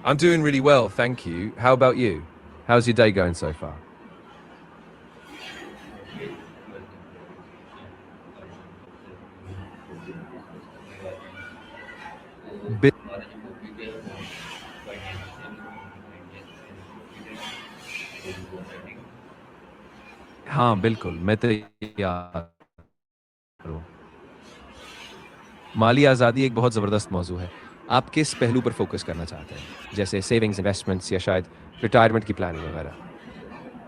I'm doing really well, thank you. How about you? How's your day going so far? Okay, welcome to our session. It's a new topic to discuss करने वाले हैं. तो Bi- हमारा जो topic है वो financial independence and confidence. तो you are ready? हाँ बिल्कुल, मैं तैयार हूँ। माली आज़ादी एक बहुत ज़बरदस्त मौजू है। आप किस पहलू पर फोकस करना चाहते हैं, जैसे सेविंग्स, इन्वेस्टमेंट्स या शायद रिटायरमेंट की प्लानिंग वगैरह?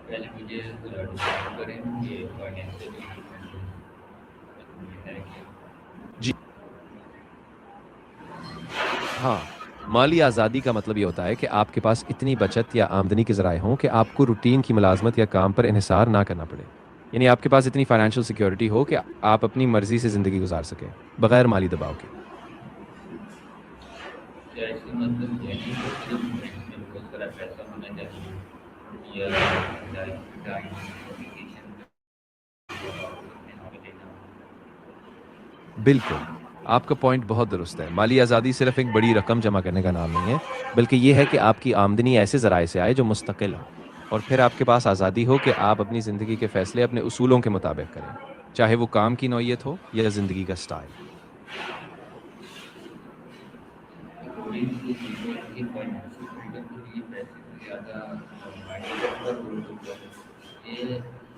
पहले मुझे डिफाइन करें कि फाइनेंशियल इंडिपेंडेंस है क्या. जी हाँ, माली आज़ादी का मतलब ये होता है कि आपके पास इतनी बचत या आमदनी के ज़राए हों कि आपको रूटीन की मुलाजमत या काम पर इन्हिसार ना करना पड़े। यानी आपके पास इतनी फाइनेंशियल सिक्योरिटी हो कि आप अपनी मर्जी से ज़िंदगी गुजार सकें, बगैर माली दबाव के। क्या इसका मतलब ये नहीं कि सिर्फ बैंक में बहुत सारा पैसा होना चाहिए या लाइफ टाइम वेकेशन पे आप अपने नाम पे लेना. बिल्कुल, आपका पॉइंट बहुत दुरुस्त है। माली आज़ादी सिर्फ एक बड़ी रकम जमा करने का नाम नहीं है, बल्कि ये है कि आपकी आमदनी ऐसे ज़राए से आए जो मुस्तकिल हो, और फिर आपके पास आज़ादी हो कि आप अपनी ज़िंदगी के फ़ैसले अपने उसूलों के मुताबिक करें, चाहे वो काम की नौइयत हो या ज़िंदगी का स्टाइल। अकॉर्डिंग टू पीपल की फाइनेंशियल फ्रीडम के लिए पैसे से ज़्यादा माइंडसेट का रोल होता है. ये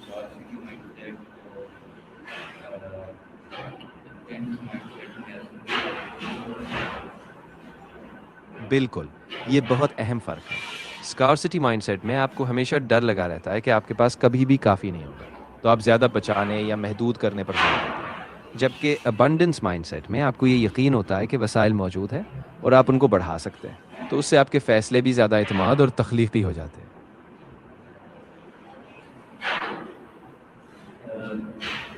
बात की माइंडसेट और इंटेंस माइंडसेट में असल बिल्कुल, ये बहुत अहम फ़र्क है। स्कार्सिटी माइंडसेट में आपको हमेशा डर लगा रहता है कि आपके पास कभी भी काफ़ी नहीं होगा, तो आप ज़्यादा बचाने या महदूद करने पर जोर देते हैं। जबकि अबंडेंस माइंडसेट में आपको ये यकीन होता है कि वसाइल मौजूद हैं और आप उनको बढ़ा सकते हैं, तो उससे आपके फ़ैसले भी ज़्यादा एतमाद और तख्लीक़ी हो जाते हैं।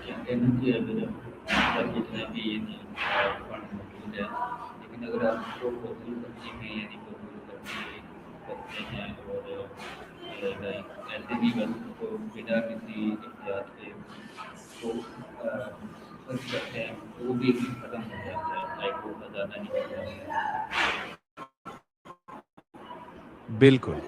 कहते हैं ना कि अगर आपका कितना भी ये नहीं फंड मौजूद है, लेकिन अगर आप उसको फजूल खर्ची में यानी फजूल खर्ची करते हैं और लाइक ऐसे भी बस उसको बिना किसी एहतियात के उसको खर्च करते हैं तो वो भी एक दिन ख़त्म हो जाता है, लाइक वो खजाना निकल जाता है. बिल्कुल,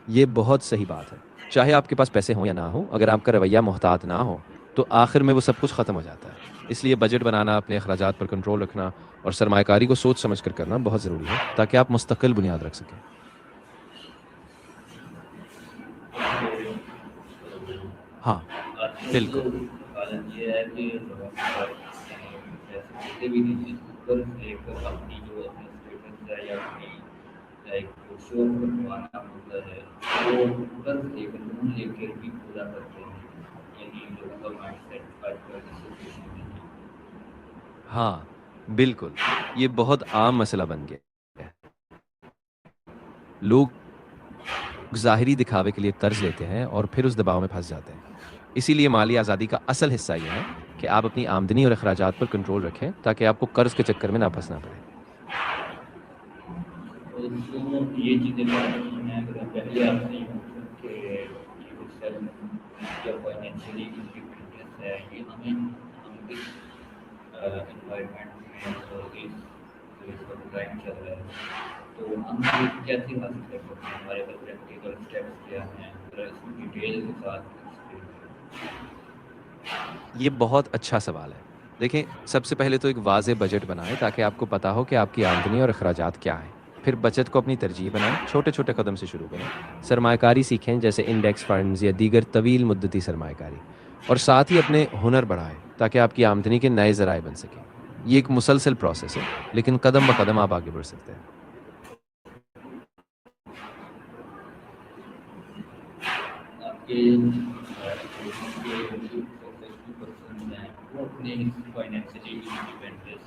ये बहुत सही बात है। चाहे आपके पास पैसे हों या ना हों, अगर आपका रवैया मोहतात ना हो, तो आखिर में वो सब कुछ ख़त्म हो जाता है। इसलिए बजट बनाना, अपने अखराजात पर कंट्रोल रखना और सरमायाकारी को सोच समझ कर करना बहुत ज़रूरी है, ताकि आप मुस्तकिल बुनियाद रख सकें। ओके. हाँ, तो बिल्कुल। आजकल हालत ये है कि लोगों के पास पैसे होते भी नहीं हैं, कर्ज लेकर अपनी जो अपना स्टेटस है या अपनी लाइक शो करवाना होता है वो कर्ज लेकर लोन लेकर भी पूरा करते हैं. यही लोगों का माइंडसेट आजकल की सिचुएशन में है. हाँ, बिल्कुल। ये बहुत आम मसला बन गया है। लोग ज़ाहिरी दिखावे के लिए कर्ज लेते हैं और फिर उस दबाव में फँस जाते हैं। इसीलिए माली आज़ादी का असल हिस्सा ये है कि आप अपनी आमदनी और अखराजात पर कंट्रोल रखें, ताकि आपको कर्ज के चक्कर में ना फँसना पड़े। तो ये चीज़ें बात मैं अगर पहले आपसे ये पूछूं कि ये सेल्फ या फाइनेंशियली इंडिपेंडेंस है ये हम किस एनवायरनमेंट में और इस जो इसका टाइम चल रहा है तो हम ये कैसे हासिल कर सकते हैं, हमारे पास प्रैक्टिकल स्टेप्स क्या हैं, ज़रा इसको डिटेल के साथ एक्सप्लेन करें. ये बहुत अच्छा सवाल है। देखें, सबसे पहले तो एक वाज़ेह बजट बनाएँ, ताकि आपको पता हो कि आपकी आमदनी और अखराजात क्या हैं। फिर बचत को अपनी तरजीह बनाएँ, छोटे-छोटे कदम से शुरू करें। सरमायाकारी सीखें, जैसे इंडेक्स फंड्स या दीगर तवील मुद्दती सरमायाकारी। और साथ ही अपने हुनर बढ़ाएँ, ताकि आपकी आमदनी के नए ज़राए बन सकें। ये एक मुसलसल प्रोसेस है, लेकिन कदम ब कदम आप आगे बढ़ सकते हैं। आपके एजुकेशन के जो सक्सेसफुल पर्सन हैं वो अपने फाइनेंशियली इंडिपेंडेंस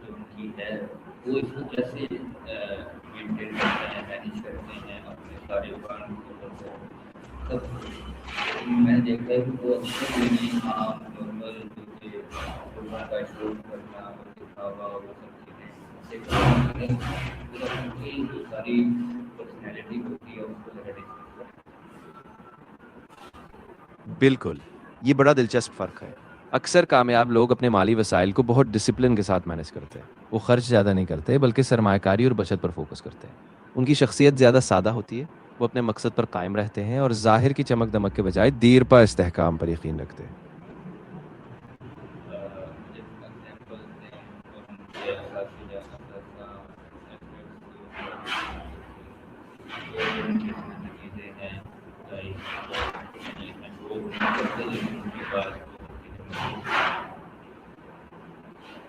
जो उनकी है वो इसको कैसे मेंटेन करते हैं, मैनेज करते हैं अपने सारे फंड को सब कुछ. मैंने देखा है कि वो अक्सर यही आम नॉर्मल जो कि लोगों का शो करना और दिखावा वो सब चीज़ें से करते हैं पूरा उनकी जो सारी पर्सनैलिटी होती है उसको ज़रा डिस्कस करें. बिल्कुल, ये बड़ा दिलचस्प फ़र्क है। अक्सर कामयाब लोग अपने माली वसाइल को बहुत डिसिप्लिन के साथ मैनेज करते हैं। वो खर्च ज़्यादा नहीं करते, बल्कि सरमायाकारी और बचत पर फोकस करते हैं। ان کی شخصیت زیادہ سادہ ہوتی ہے، وہ اپنے مقصد پر قائم رہتے ہیں اور ظاہر کی چمک دمک کے بجائے دیر پا استحکام پر یقین رکھتے ہیں۔ مجھے ایگزامپل دیں اور ان کے اساتذہ چیزیں ہیں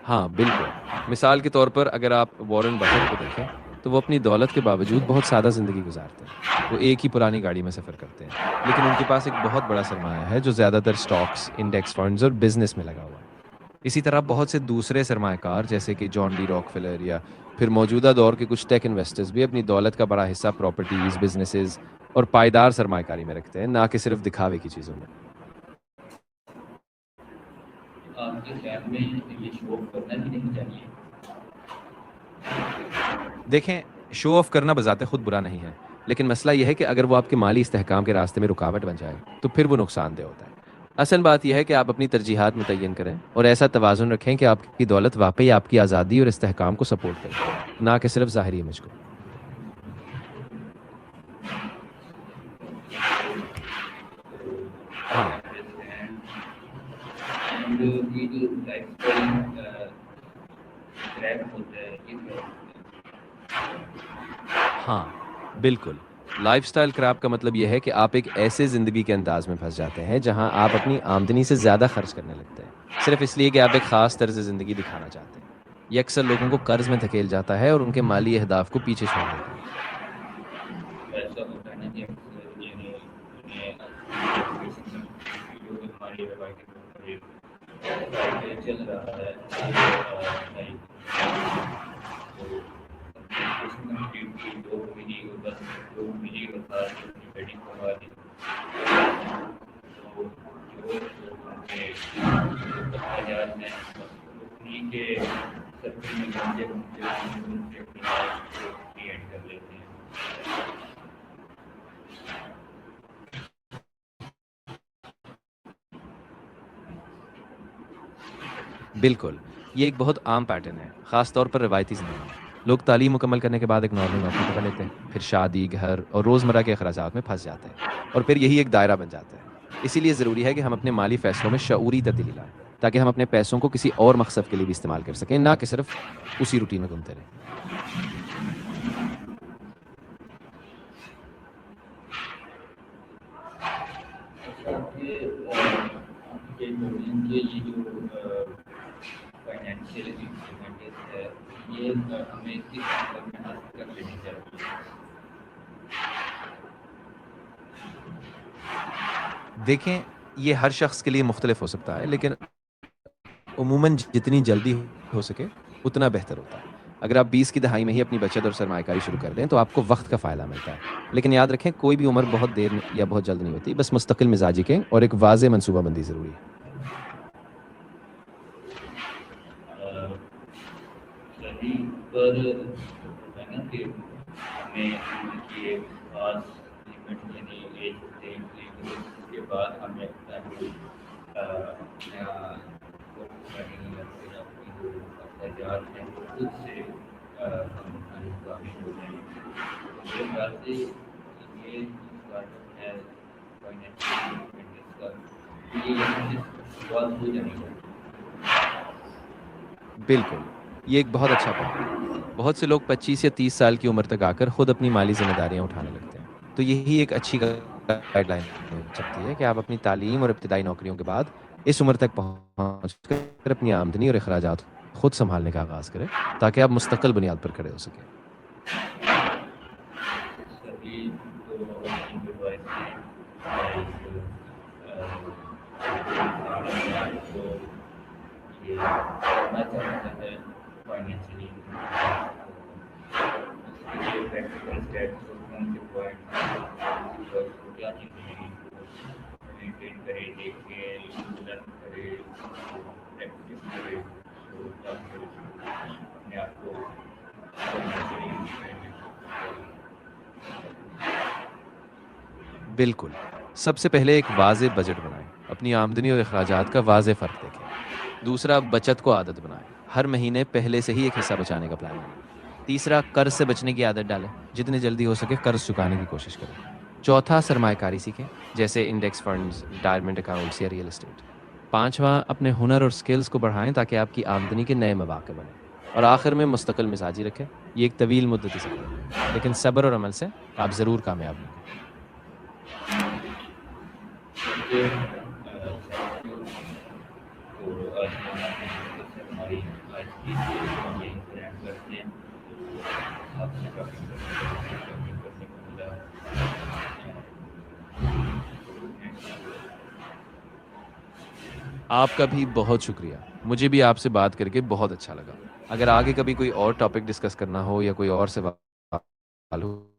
ہاں بالکل، مثال کے طور پر اگر آپ وارن بفیٹ کو دیکھیں تو وہ اپنی دولت کے باوجود بہت سادہ زندگی گزارتے ہیں۔ وہ ایک ہی پرانی گاڑی میں سفر کرتے ہیں، لیکن ان کے پاس ایک بہت بڑا سرمایہ ہے جو زیادہ تر سٹاکس، انڈیکس فنڈز اور بزنس میں لگا ہوا ہے۔ اسی طرح بہت سے دوسرے سرمایہ کار جیسے کہ جان ڈی راک فلر یا پھر موجودہ دور کے کچھ ٹیک انویسٹرز بھی اپنی دولت کا بڑا حصہ پراپرٹیز، بزنسز اور پائیدار سرمایہ کاری میں رکھتے ہیں، نہ کہ صرف دکھاوے کی چیزوں میں۔ آپ کے خیال میں یہ شو آف کرنا بھی نہیں چاہیے؟ دیکھیں، شو آف کرنا بذات خود برا نہیں ہے، لیکن مسئلہ یہ ہے کہ اگر وہ آپ کے مالی استحکام کے راستے میں رکاوٹ بن جائے تو پھر وہ نقصان دہ ہوتا ہے۔ اصل بات یہ ہے کہ آپ اپنی ترجیحات متعین کریں اور ایسا توازن رکھیں کہ آپ کی دولت واقعی آپ کی آزادی اور استحکام کو سپورٹ کرے، نہ کہ صرف ظاہری امیج کو۔ ہاں اینڈ یہ جو لائف اسٹائل کریک ہوتا ہے یہ کیا ہوتا ہے؟ ہاں بالکل، لائف سٹائل کراب کا مطلب یہ ہے کہ آپ ایک ایسے زندگی کے انداز میں پھنس جاتے ہیں جہاں آپ اپنی آمدنی سے زیادہ خرچ کرنے لگتے ہیں، صرف اس لیے کہ آپ ایک خاص طرز زندگی دکھانا چاہتے ہیں۔ یہ اکثر لوگوں کو قرض میں دھکیل جاتا ہے اور ان کے مالی اہداف کو پیچھے چھوڑ دیتا ہے۔ ایسا ہوتا ہے نا کہ اکثر یعنی جو ہماری روایتی چل رہا ہے لوگ ملی اور بس لوگ ملی اور خاص اپنی بیٹی کروا دی تو جو لوگوں کے اخراجات ہیں انہیں کے سرکل میں گھومتے گھومتے ان سے اپنی لائف کو کریٹ کر لیتے ہیں۔ بالکل، یہ ایک بہت عام پیٹرن ہے، خاص طور پر روایتی زندگی میں۔ لوگ تعلیم مکمل کرنے کے بعد ایک نارمل نوکری پکڑ لیتے ہیں، پھر شادی، گھر اور روزمرہ کے اخراجات میں پھنس جاتے ہیں، اور پھر یہی ایک دائرہ بن جاتا ہے۔ اسی لیے ضروری ہے کہ ہم اپنے مالی فیصلوں میں شعوری تبدیلی لائیں، تاکہ ہم اپنے پیسوں کو کسی اور مقصد کے لیے بھی استعمال کر سکیں، نہ کہ صرف اسی روٹین میں گھومتے رہیں۔ یہ جو فائنینشیل انسٹرومنٹس ہے یہ ہمیں کس حد میں حاصل کر لینی چاہیے؟ دیکھیں، یہ ہر شخص کے لیے مختلف ہو سکتا ہے، لیکن عموماً جتنی جلدی ہو سکے اتنا بہتر ہوتا ہے۔ اگر آپ 20 کی دہائی میں ہی اپنی بچت اور سرمایہ کاری شروع کر دیں تو آپ کو وقت کا فائدہ ملتا ہے، لیکن یاد رکھیں کوئی بھی عمر بہت دیر یا بہت جلد نہیں ہوتی، بس مستقل مزاجی کے اور ایک واضح منصوبہ بندی ضروری ہے۔ صحیح پر ہے نا کہ ہمیں ان کی ایک خاص لمٹ یعنی ایج ہوتے ہیں اس کے بعد ہمیں اپنا جو نیا پھر اپنی جو اخراجات ہیں وہ خود سے ہم کامیاب ہو جائیں۔ میرے خیال سے یہ اسٹارٹ ہے فائنینشیل انڈیپینڈنس کا یہ یہاں سے شروعات ہو جانی چاہیے۔ بالکل، یہ ایک بہت اچھا پوائنٹ ہے۔ بہت سے لوگ 25 یا 30 سال کی عمر تک آ کر خود اپنی مالی ذمہ داریاں اٹھانے لگتے ہیں، تو یہی ایک اچھی گائیڈ لائن ہو سکتی ہے کہ آپ اپنی تعلیم اور ابتدائی نوکریوں کے بعد اس عمر تک پہنچ کر اپنی آمدنی اور اخراجات خود سنبھالنے کا آغاز کریں، تاکہ آپ مستقل بنیاد پر کھڑے ہو سکیں۔ سبھی کو اپنی روایت کو یہ کرنا چاہتا ہے فائنینشلی پریکٹیکل اسٹیپس ان کے پوائنٹ کیا چیزیں مینٹین کرے، دیکھے، لرن کرے، پریکٹس کرے تو تاکہ اپنے آپ کو فائنینشلی انڈیپینڈنٹ۔ بالکل، سب سے پہلے ایک واضح بجٹ بنائیں، اپنی آمدنی اور اخراجات کا واضح فرق دیکھیں۔ دوسرا، بچت کو عادت بنائیں، ہر مہینے پہلے سے ہی ایک حصہ بچانے کا پلان بنائیں۔ तीसरा, कर्ज से बचने की आदत डालें। जितनी जल्दी हो सके कर्ज चुकाने की कोशिश करें। चौथा, सरमायाकारी सीखें, जैसे इंडेक्स फंड्स, रिटायरमेंट अकाउंट्स या रियल एस्टेट। पांचवा, अपने हुनर और स्किल्स को बढ़ाएं ताकि आपकी आमदनी के नए मौके बने। और आखिर में, मुस्तकिल मिजाजी रखें। ये एक तवील मुद्दती सफर है, लेकिन सब्र और अमल से आप ज़रूर कामयाब होंगे। Okay, thank you. तो आज हमारी आज की हम यहीं पर एंड करते हैं। तो आपसे टॉपिक करने को मिला। आपका भी बहुत शुक्रिया। मुझे भी आपसे बात करके बहुत अच्छा लगा। अगर आगे कभी कोई और टॉपिक डिस्कस करना हो या कोई और सवाल हो